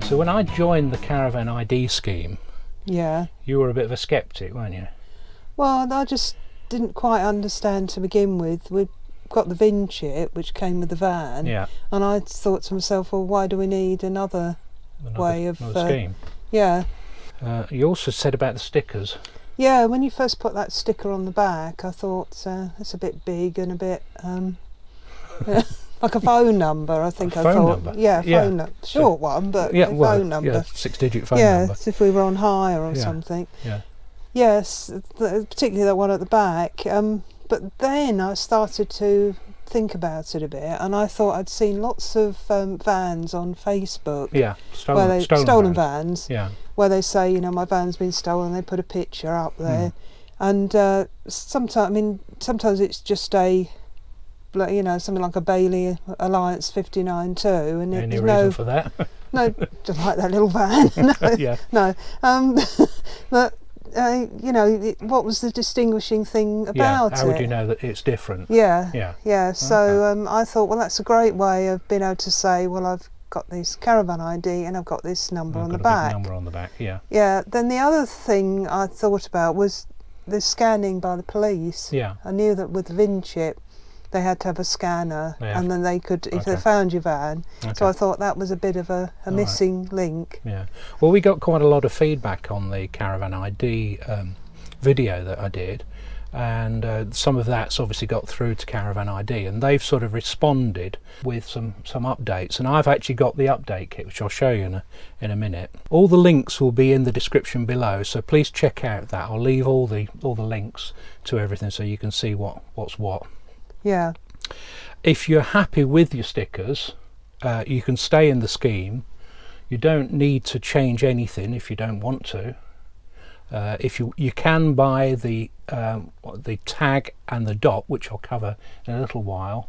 So when I joined the Caravan ID scheme, Yeah. you were a bit of a sceptic, weren't you? Well, I just didn't quite understand to begin with. We'd got the VIN chip, which came with the van, Yeah. and I thought to myself, well, why do we need another way of scheme? Yeah. You also said about the stickers. Yeah, when you first put that sticker on the back, I thought it's a bit big and a bit like a phone number. I think A I phone thought, number? yeah, Yeah. phone number, short one, but Yeah, a well, phone number. yeah, 6-digit phone Yeah, number. as if we were on hire or Yeah. something. Yeah. Yes, particularly that one at the back. But then I started to think about it a bit, and I thought I'd seen lots of vans on Facebook. Yeah, stolen vans. Yeah. Where they say, you know, my van's been stolen. They put a picture up there, and sometimes it's just a, you know, something like a Bailey Alliance 59.2, and Any there's reason no for that? no, just like that little van. No, Yeah. no. But you know, what was the distinguishing thing about How would you know that it's different? Yeah, Yeah. yeah. So I thought, well, that's a great way of being able to say, well, I've got this Caravan ID and I've got this number on the back. Number on the back. Yeah. Yeah. Then the other thing I thought about was the scanning by the police. Yeah. I knew that with the VIN chip, they had to have a scanner, and then they could, if they found your van. Okay. So I thought that was a bit of a missing link. Yeah. Well, we got quite a lot of feedback on the Caravan ID video that I did, and some of that's obviously got through to Caravan ID, and they've sort of responded with some updates, and I've actually got the update kit, which I'll show you in a minute. All the links will be in the description below, so please check out that. I'll leave all the links to everything so you can see what's what. Yeah. If you're happy with your stickers, you can stay in the scheme. You don't need to change anything if you don't want to. If you can buy the tag and the dot, which I'll cover in a little while,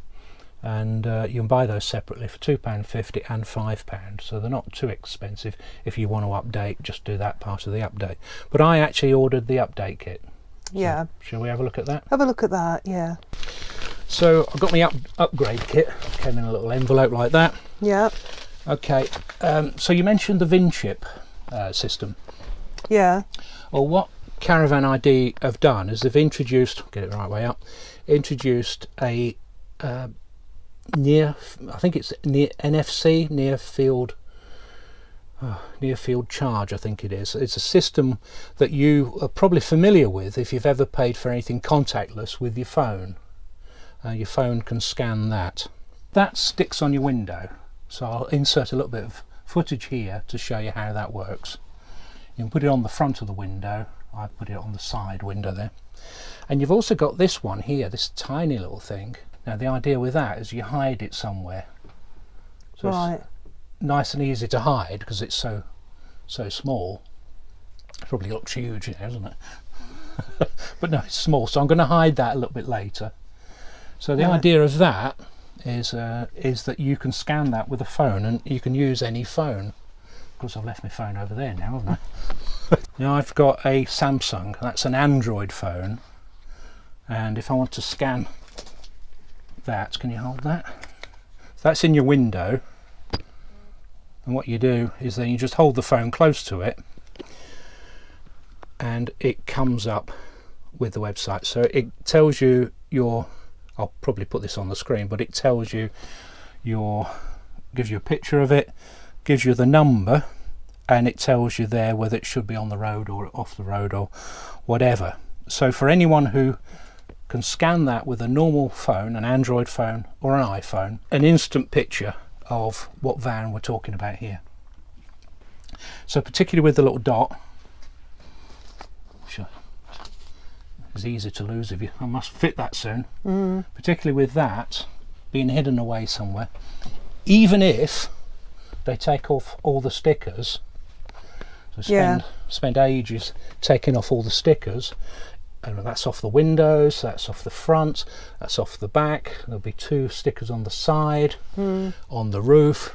and you can buy those separately for £2.50 and £5, so they're not too expensive. If you want to update, just do that part of the update. But I actually ordered the update kit. Yeah. So, shall we have a look at that? Have a look at that. Yeah. So I've got my upgrade kit. Came in a little envelope like that. Yeah. Okay. So you mentioned the VIN chip system. Yeah. Well, what Caravan ID have done is they've introduced, get it the right way up, introduced a NFC, near field charge, I think it is. It's a system that you are probably familiar with if you've ever paid for anything contactless with your phone. Your phone can scan that. That sticks on your window, so I'll insert a little bit of footage here to show you how that works. You can put it on the front of the window. I've put it on the side window there. And you've also got this one here, this tiny little thing. Now the idea with that is you hide it somewhere. So it's nice and easy to hide because it's so small. It probably looks huge, doesn't it? But no, it's small, so I'm going to hide that a little bit later. So the idea of that is that you can scan that with a phone, and you can use any phone. Of course, I've left my phone over there now, haven't I? Now I've got a Samsung. That's an Android phone, and if I want to scan that, can you hold that? That's in your window, and what you do is then you just hold the phone close to it, and it comes up with the website. So it tells you I'll probably put this on the screen, but it tells you gives you a picture of it, gives you the number, and it tells you there whether it should be on the road or off the road or whatever. So for anyone who can scan that with a normal phone, an Android phone or an iPhone, an instant picture of what van we're talking about here. So particularly with the little dot, it's easy to lose if I must fit that soon. Particularly with that being hidden away somewhere, even if they take off all the stickers, so spend ages taking off all the stickers, and that's off the windows, that's off the front, that's off the back. There'll be 2 stickers on the side, on the roof.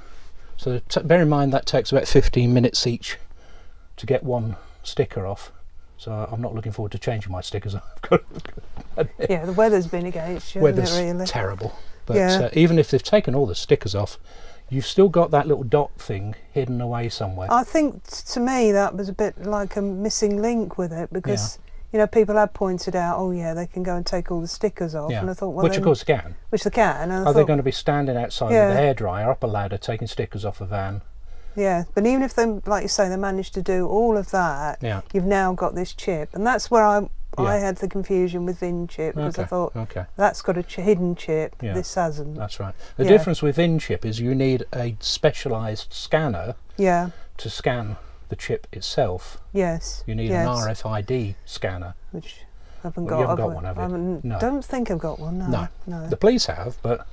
So bear in mind that takes about 15 minutes each to get one sticker off. So I'm not looking forward to changing my stickers. Yeah, the weather's been against you. Weather's hasn't it, really? terrible. But even if they've taken all the stickers off, you've still got that little dot thing hidden away somewhere. I think to me that was a bit like a missing link with it, because you know, people have pointed out, oh yeah, they can go and take all the stickers off, and I thought, well, which of course they can. Which they can. And Are they going to be standing outside with the hairdryer up a ladder taking stickers off a van? Yeah, but even if they, like you say, they managed to do all of that, you've now got this chip, and that's where I had the confusion with VIN chip, because I thought that's got a hidden chip, this hasn't. That's right. The difference with VIN chip is you need a specialised scanner to scan the chip itself. Yes. You need an RFID scanner. Which I haven't got. You haven't got one, have you? No. Don't think I've got one, no. The police have, but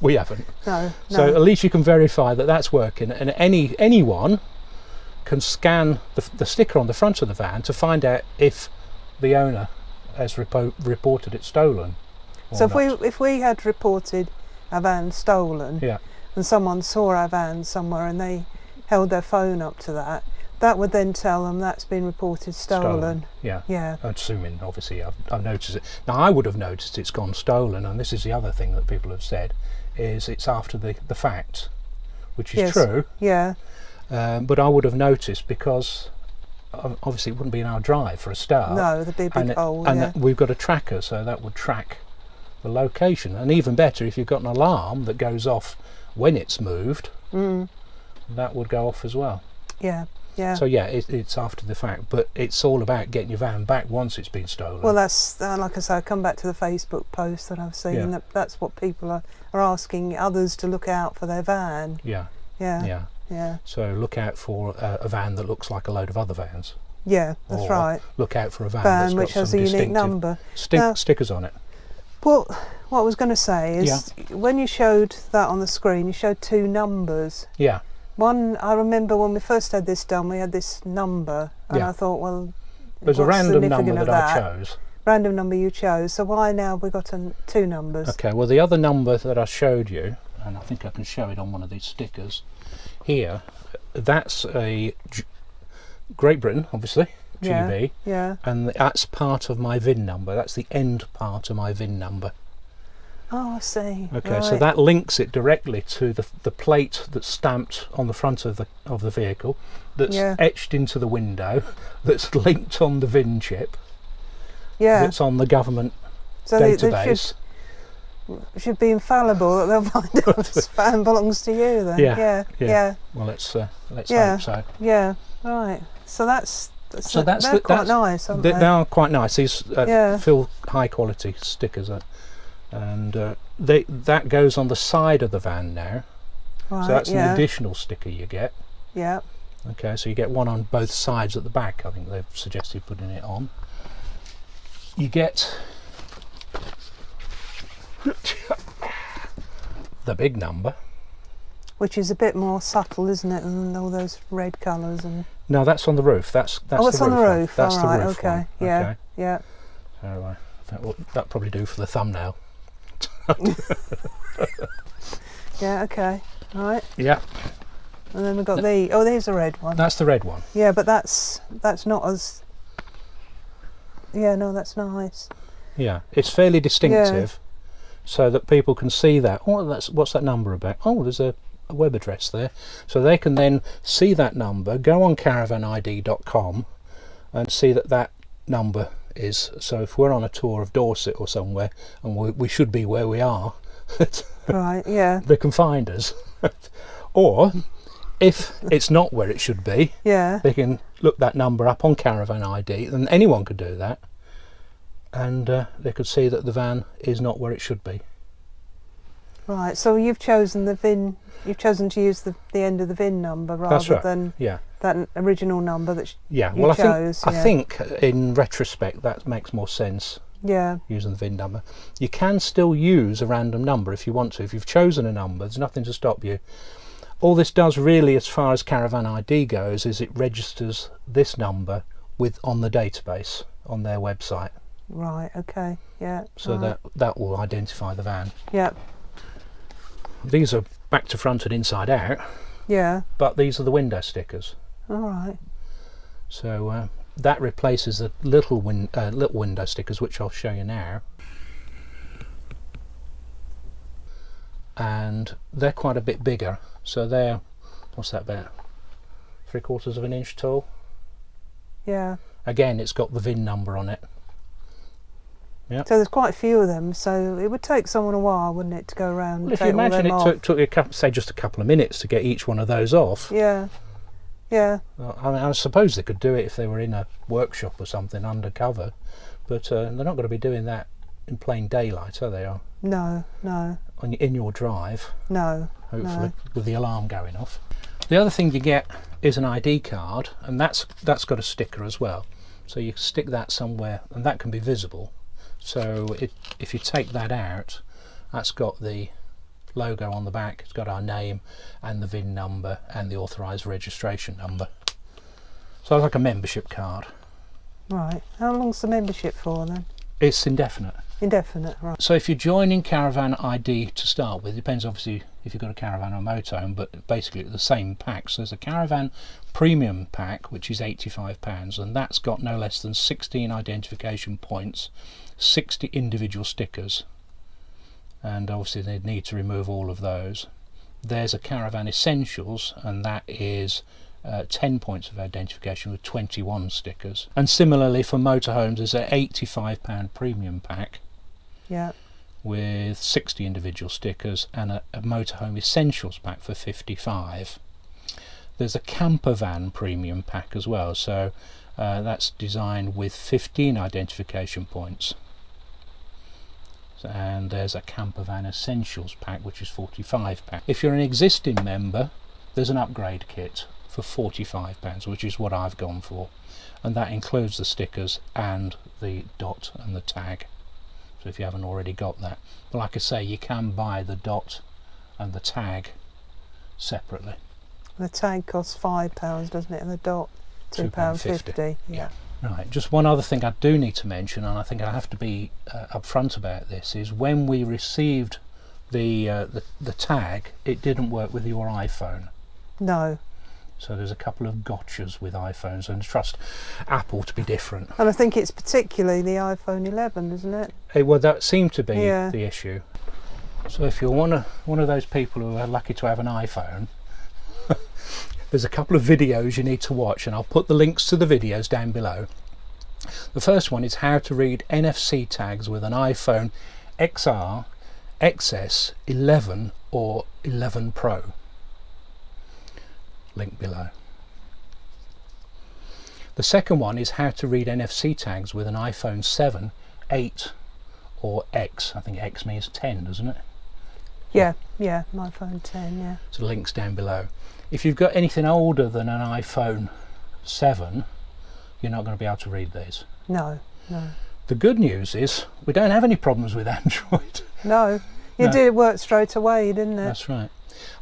we haven't. No. So at least you can verify that that's working, and anyone can scan the sticker on the front of the van to find out if the owner has reported it stolen. So if we had reported our van stolen, and someone saw our van somewhere and they held their phone up to that, that would then tell them that's been reported stolen. Yeah. Assuming, obviously, I've noticed it. Now, I would have noticed it's gone stolen, and this is the other thing that people have said, is it's after the fact, which is true. Yeah. But I would have noticed, because obviously it wouldn't be in our drive for a start. No, there'd be a big hole. And we've got a tracker, so that would track the location. And even better, if you've got an alarm that goes off when it's moved, that would go off as well. Yeah. So it's after the fact, but it's all about getting your van back once it's been stolen. Well, that's like I say, I come back to the Facebook post that I've seen. That's what people are asking others to look out for their van. Yeah. So look out for a van that looks like a load of other vans. Yeah, that's right. Look out for a van that's which got has some a unique number. Stickers on it. Well, what I was going to say is, when you showed that on the screen, you showed two numbers. Yeah. One, I remember when we first had this done, we had this number, and I thought, well, there's a random number that I chose. Random number you chose. So why now have we got two numbers? Okay. Well, the other number that I showed you, and I think I can show it on one of these stickers here. That's a Great Britain, obviously. GB. Yeah. And that's part of my VIN number. That's the end part of my VIN number. Oh, I see. Okay, so that links it directly to the plate that's stamped on the front of the vehicle, that's etched into the window, that's linked on the VIN chip, that's on the government database. It should be infallible that they'll find out this van belongs to you then. Yeah. Well, let's hope so. Yeah, right. So they're quite nice, aren't they? They are quite nice. These feel high quality stickers, and that goes on the side of the van now. Right, so that's an additional sticker you get. Yeah. Okay, so you get one on both sides at the back. I think they've suggested putting it on. You get the big number, which is a bit more subtle, isn't it, than all those red colours and. No, that's on the roof. That's it's on the roof. That's all right, the roof. Okay. One. Yeah. So that'll probably do for the thumbnail. Yeah. Okay. All right. Yeah. And then we've got there's the red one. That's the red one. Yeah, but that's not as. Yeah. No, that's nice. Yeah, it's fairly distinctive, so that people can see that. Oh, what's that number about? Oh, there's a web address there, so they can then see that number, go on caravanid.com and see that number is. So if we're on a tour of Dorset or somewhere, and we should be where we are, right? Yeah, they can find us. Or if it's not where it should be, they can look that number up on Caravan ID, and anyone could do that, and they could see that the van is not where it should be. Right, so you've chosen the VIN. You've chosen to use the end of the VIN number rather than that original number that you chose. I think in retrospect that makes more sense. Yeah. Using the VIN number. You can still use a random number if you want to. If you've chosen a number, there's nothing to stop you. All this does really, as far as Caravan ID goes, is it registers this number on the database on their website. Right. Okay. Yeah. So that will identify the van. Yeah. These are back to front and inside out. Yeah. But these are the window stickers. All right. So that replaces the little window stickers, which I'll show you now. and they're quite a bit bigger. So they're, what's that, about 3/4 of an inch tall. Yeah. Again, it's got the VIN number on it. Yep. So there's quite a few of them, so it would take someone a while, wouldn't it, to go around and if you take all imagine them it took you say just a couple of minutes to get each one of those off. Yeah, yeah. I mean, I suppose they could do it if they were in a workshop or something undercover, but they're not going to be doing that in plain daylight, are they? No, no. In your drive. No. Hopefully, no. with the alarm going off. The other thing you get is an ID card, and that's got a sticker as well. So you stick that somewhere, and that can be visible. So if you take that out, that's got the logo on the back, it's got our name and the VIN number and the authorised registration number. So it's like a membership card. Right. How long's the membership for then? It's indefinite. Indefinite, right. So if you're joining Caravan ID to start with, depends obviously if you've got a caravan or a motorhome, but basically the same pack. So there's a Caravan Premium pack, which is £85, and that's got no less than 16 identification points, 60 individual stickers, and obviously they'd need to remove all of those. There's a Caravan Essentials, and that is 10 points of identification with 21 stickers. And similarly for motorhomes, there's an £85 premium pack, yeah, with 60 individual stickers, and a motorhome essentials pack for 55. There's a camper van premium pack as well, so that's designed with 15 identification points. And there's a camper van essentials pack, which is 45 pack. If you're an existing member, there's an upgrade kit for £45, which is what I've gone for, and that includes the stickers and the dot and the tag. So if you haven't already got that, but like I say, you can buy the dot and the tag separately. The tag costs £5, doesn't it, and the dot £2.50. Yeah. Right, just one other thing I do need to mention, and I think I have to be upfront about this, is when we received the tag, it didn't work with your iPhone. No. So there's a couple of gotchas with iPhones, and trust Apple to be different. And I think it's particularly the iPhone 11, isn't it? Well, that seemed to be the issue. So if you're one of those people who are lucky to have an iPhone, there's a couple of videos you need to watch, and I'll put the links to the videos down below. The first one is how to read NFC tags with an iPhone XR, XS, 11 or 11 Pro. Link below. The second one is how to read NFC tags with an iPhone 7, 8 or X. I think X means 10, doesn't it? Yeah, my iPhone 10, yeah. So links down below. If you've got anything older than an iPhone 7, you're not going to be able to read these. No, no. The good news is we don't have any problems with Android. No, it did work straight away, didn't it? That's right.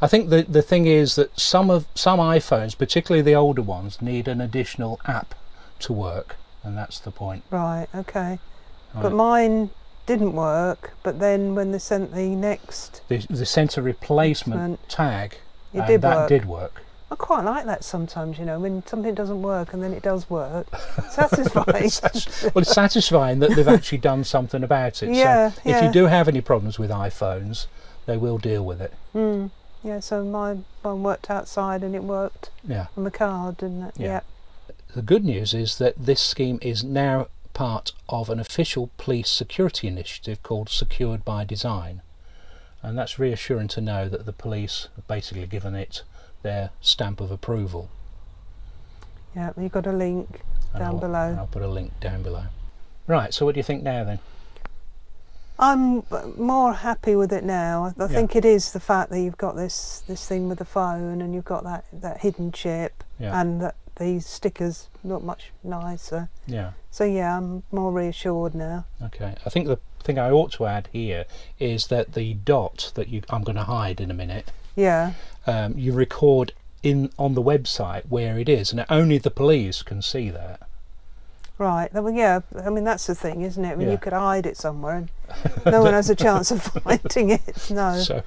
I think the thing is that some iPhones, particularly the older ones, need an additional app to work, and that's the point. Right, okay. Right. But mine didn't work, but then when they sent the next... They sent a replacement tag, and that did work. I quite like that sometimes, you know, when something doesn't work and then it does work. Satisfying. Well, it's satisfying that they've actually done something about it. Yeah, so if you do have any problems with iPhones, they will deal with it. Mm. Yeah, so mine worked outside and it worked on the card, didn't it? Yeah. The good news is that this scheme is now part of an official police security initiative called Secured by Design, and that's reassuring to know that the police have basically given it their stamp of approval. Yeah, you've got a link down below. I'll put a link down below. Right, so what do you think now then? I'm more happy with it now. I think it is the fact that you've got this thing with the phone, and you've got that hidden chip, and that these stickers look much nicer. Yeah. So yeah, I'm more reassured now. Okay. I think the thing I ought to add here is that the dot that I'm going to hide in a minute. Yeah. You record on the website where it is, and only the police can see that. Right. Well, yeah. I mean, that's the thing, isn't it? I mean, you could hide it somewhere, and no one has a chance of finding it. No. So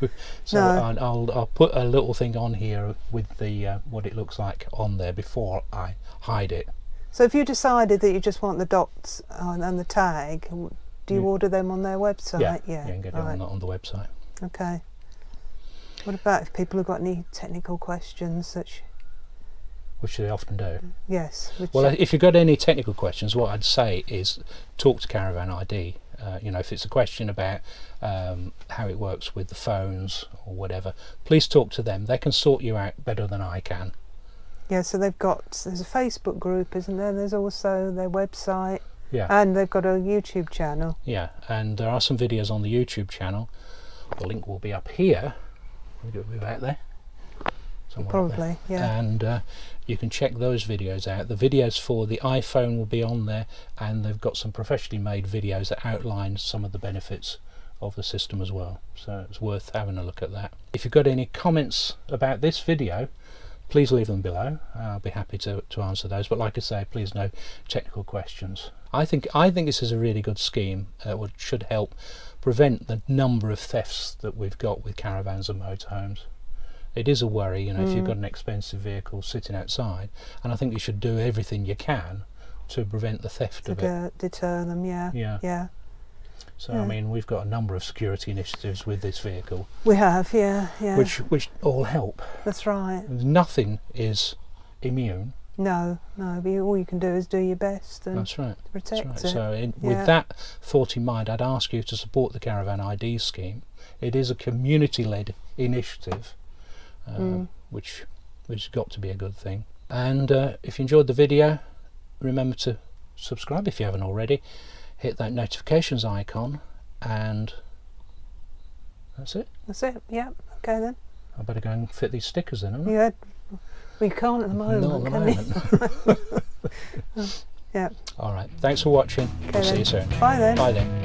no. I'll put a little thing on here with the what it looks like on there before I hide it. So if you decided that you just want the dots and the tag, do you order them on their website? Yeah, you can get it on the website. Okay. What about if people have got any technical questions? Which they often do. Yes. Well, if you've got any technical questions, what I'd say is talk to Caravan ID. You know, if it's a question about how it works with the phones or whatever, please talk to them. They can sort you out better than I can. Yeah, so there's a Facebook group, isn't there? There's also their website. Yeah. And they've got a YouTube channel. Yeah, and there are some videos on the YouTube channel. The link will be up here. It'll be back there. Probably, yeah. And you can check those videos out. The videos for the iPhone will be on there, and they've got some professionally made videos that outline some of the benefits of the system as well. So it's worth having a look at that. If you've got any comments about this video, please leave them below. I'll be happy to answer those. But like I say, please no technical questions. I think this is a really good scheme, which should help prevent the number of thefts that we've got with caravans and motorhomes. It is a worry, you know, if you've got an expensive vehicle sitting outside, and I think you should do everything you can to prevent the theft of it. Deter them, yeah. So I mean, we've got a number of security initiatives with this vehicle. We have, yeah. Which all help. That's right. Nothing is immune. No, but all you can do is do your best and that's right. protect it. So with that thought in mind, I'd ask you to support the Caravan ID scheme. It is a community-led initiative. Which has got to be a good thing. And if you enjoyed the video, remember to subscribe if you haven't already. Hit that notifications icon, and that's it. Yeah. Okay then. I better go and fit these stickers in, haven't I? Yeah. We can't at the moment. Not at the moment. Yeah. All right. Thanks for watching. Okay, See you soon. Bye then. Bye then.